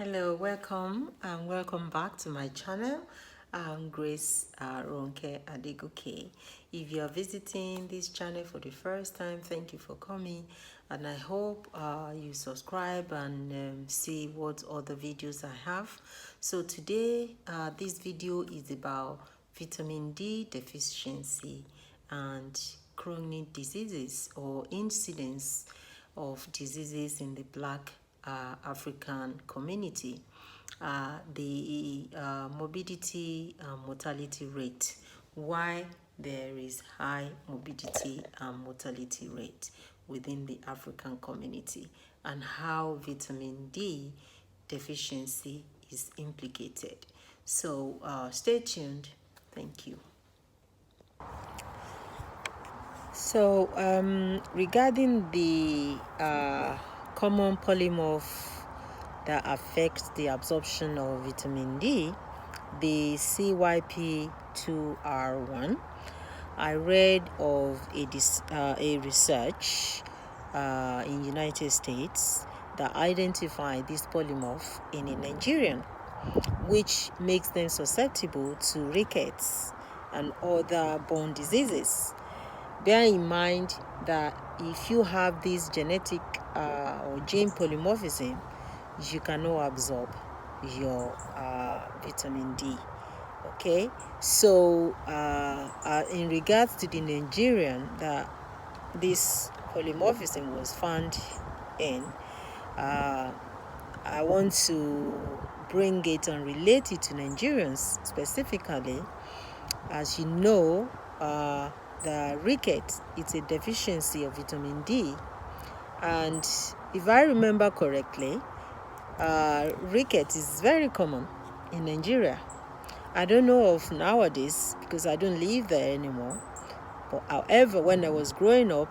Hello, welcome and welcome back to my channel. I'm Grace Ronke Adegoke. If you are visiting this channel for the first time, thank you for coming, and I hope you subscribe and see what other videos I have. So today this video is about vitamin D deficiency and chronic diseases or incidence of diseases in the Black African community. The morbidity and mortality rate, why there is high morbidity and mortality rate within the African community, and how vitamin D deficiency is implicated. So stay tuned. Thank you. So regarding the common polymorph that affects the absorption of vitamin D, the CYP2R1, I read of a research in United States that identified this polymorph in a Nigerian, which makes them susceptible to rickets and other bone diseases. Bear in mind that if you have this genetic or gene polymorphism, you cannot absorb your vitamin D. Okay, so in regards to the Nigerian that this polymorphism was found in, I want to bring it and relate it to Nigerians specifically. As you know, the rickets, it's a deficiency of vitamin D, and if I remember correctly, rickets is very common in Nigeria. I don't know of nowadays because I don't live there anymore, but however, when I was growing up,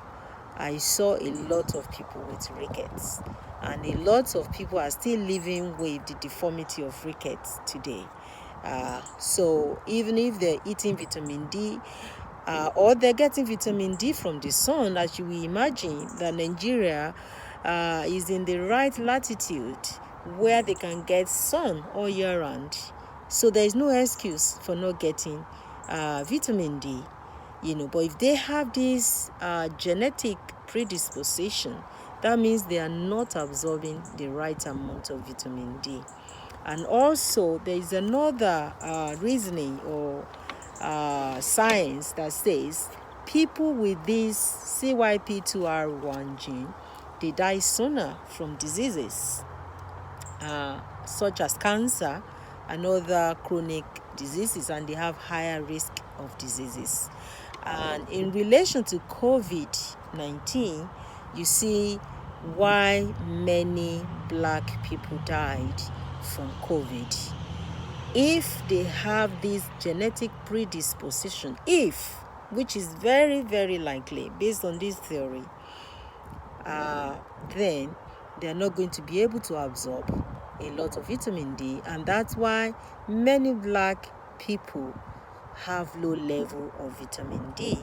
I saw a lot of people with rickets, and a lot of people are still living with the deformity of rickets today. So even if they're eating vitamin D, or they're getting vitamin D from the sun, as you will imagine that Nigeria is in the right latitude where they can get sun all year round. So there is no excuse for not getting vitamin D, but if they have this genetic predisposition, that means they are not absorbing the right amount of vitamin D. And also there is another reasoning or science that says people with this CYP2R1 gene, they die sooner from diseases such as cancer and other chronic diseases, and they have higher risk of diseases. And in relation to COVID-19, you see why many Black people died from COVID. If they have this genetic predisposition, which is very, very likely based on this theory, then they're not going to be able to absorb a lot of vitamin D, and that's why many Black people have low level of vitamin D.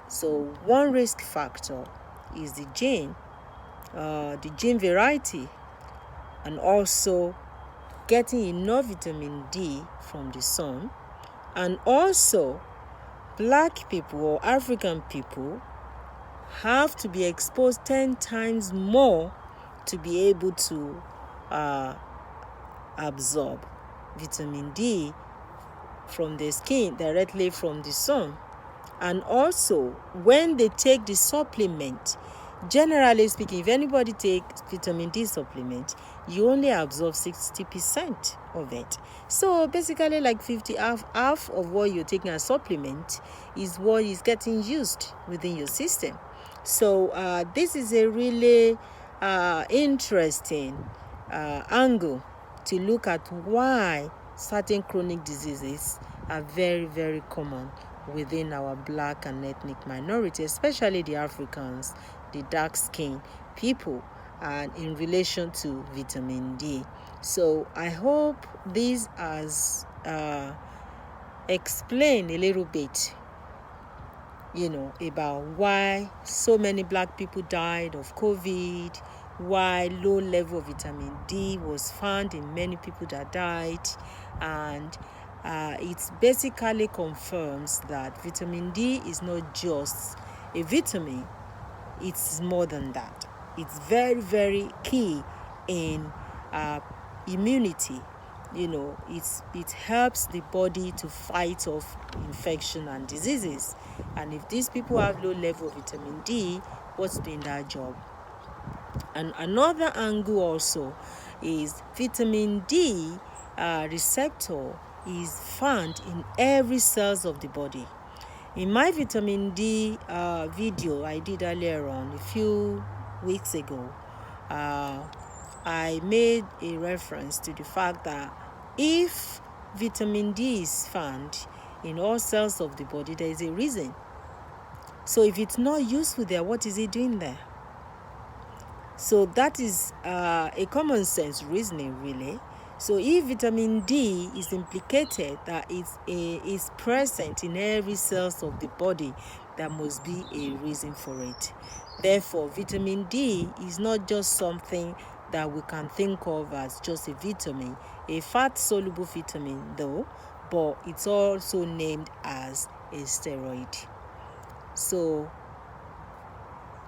So one risk factor is the gene variety, and also getting enough vitamin D from the sun. And also Black people or African people have to be exposed 10 times more to be able to absorb vitamin D from the skin directly from the sun. And also when they take the supplement, generally speaking, if anybody takes vitamin D supplement, you only absorb 60% of it. So basically like half of what you're taking as supplement is what is getting used within your system. So this is a really interesting angle to look at why certain chronic diseases are very, very common within our Black and ethnic minority, especially the Africans, the dark-skinned people, and in relation to vitamin D. So I hope this has explained a little bit, about why so many Black people died of COVID, why low level of vitamin D was found in many people that died, and it basically confirms that vitamin D is not just a vitamin, it's more than that. It's very, very key in immunity. It helps the body to fight off infection and diseases. And if these people have low level of vitamin D, what's doing that job? And another angle also is vitamin D receptor is found in every cells of the body. In my vitamin D video I did earlier on, a few weeks ago, I made a reference to the fact that if vitamin D is found in all cells of the body, there is a reason. So if it's not useful there, what is it doing there? So that is a common sense reasoning, really. So if vitamin D is implicated, that is present in every cells of the body, there must be a reason for it. Therefore, vitamin D is not just something that we can think of as just a vitamin, a fat-soluble vitamin though, but it's also named as a steroid. So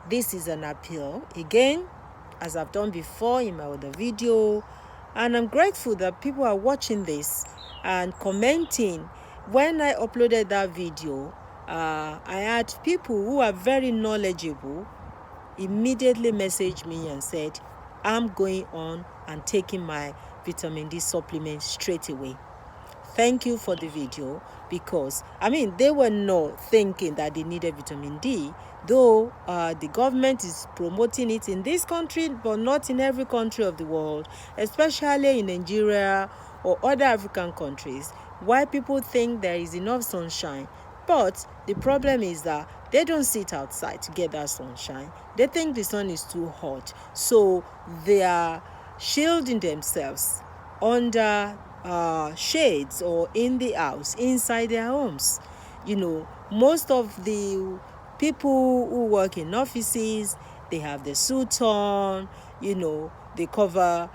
this is an appeal, again, as I've done before in my other video, and I'm grateful that people are watching this and commenting. When I uploaded that video, I had people who are very knowledgeable immediately message me and said, I'm going on and taking my vitamin D supplement straight away. Thank you for the video, because they were not thinking that they needed vitamin D, though the government is promoting it in this country but not in every country of the world, especially in Nigeria or other African countries. Why people think there is enough sunshine, but the problem is that they don't sit outside to get that sunshine. They think the sun is too hot, so they are shielding themselves under shades or in the house, inside their homes. Most of the people who work in offices, they have the suit on, they cover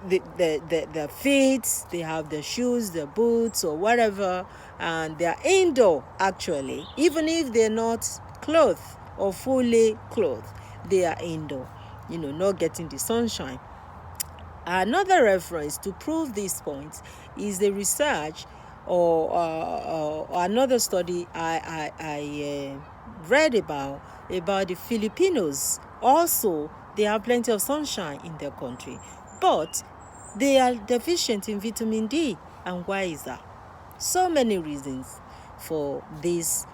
the feet, they have the shoes, the boots or whatever, and they're indoor actually. Even if they're not clothed or fully clothed, they are indoor, not getting the sunshine. Another reference to prove this point is the research or another study I read about the Filipinos. Also, they have plenty of sunshine in their country, but they are deficient in vitamin D. And why is that? So many reasons for this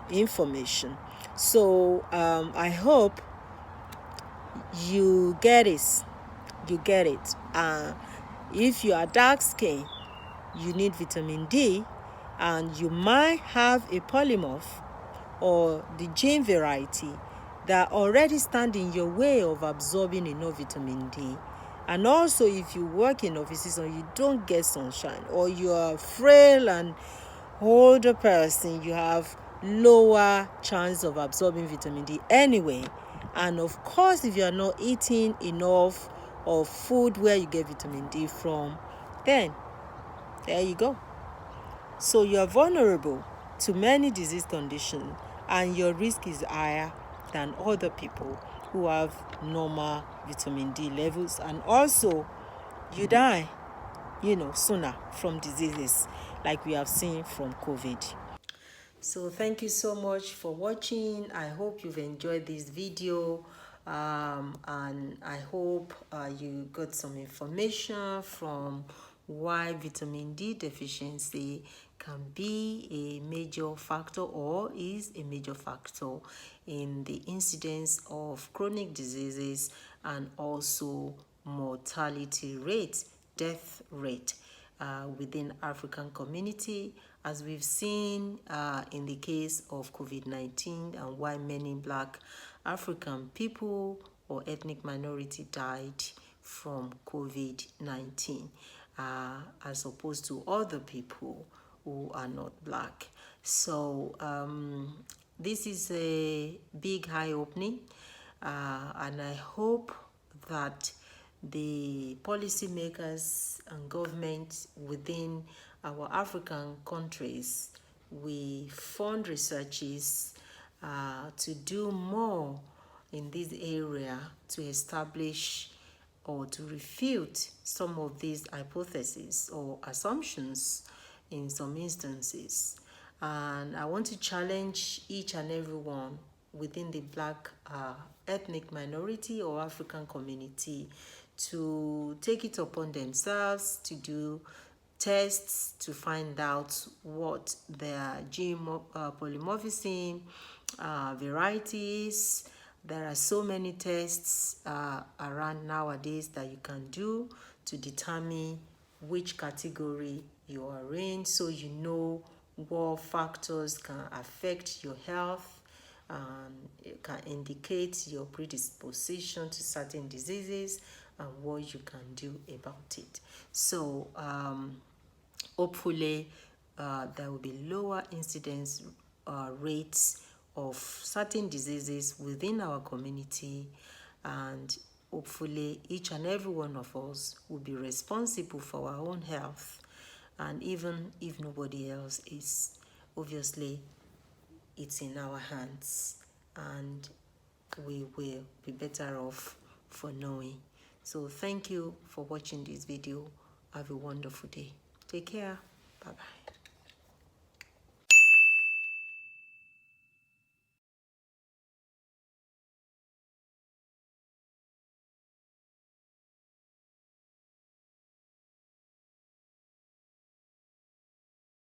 information. So I hope you get it. If you are dark skinned, you need vitamin D, and you might have a polymorph or the gene variety that already stand in your way of absorbing enough vitamin D. And also, if you work in offices and you don't get sunshine, or you are a frail and older person, you have lower chance of absorbing vitamin D anyway. And of course, if you are not eating enough of food where you get vitamin D from, then there you go. So you are vulnerable to many disease conditions, and your risk is higher than other people who have normal vitamin D levels. And also, you die, sooner from diseases like we have seen from COVID. So thank you so much for watching. I hope you've enjoyed this video, and I hope you got some information from why vitamin D deficiency can be a major factor or is a major factor in the incidence of chronic diseases and also mortality rate, death rate within African community, as we've seen in the case of COVID-19, and why many Black African people or ethnic minority died from COVID-19 as opposed to other people who are not Black. So this is a big eye-opening And I hope that the policymakers and government within our African countries, we fund researches to do more in this area to establish or to refute some of these hypotheses or assumptions in some instances. And I want to challenge each and every one within the Black ethnic minority or African community to take it upon themselves to do tests to find out what their gene polymorphism varieties. There are so many tests around nowadays that you can do to determine which category you are in, so you know what factors can affect your health. It can indicate your predisposition to certain diseases and what you can do about it. So hopefully there will be lower incidence rates of certain diseases within our community, and hopefully each and every one of us will be responsible for our own health. And even if nobody else is, obviously it's in our hands, and we will be better off for knowing. So thank you for watching this video. Have a wonderful day. Take care. Bye bye.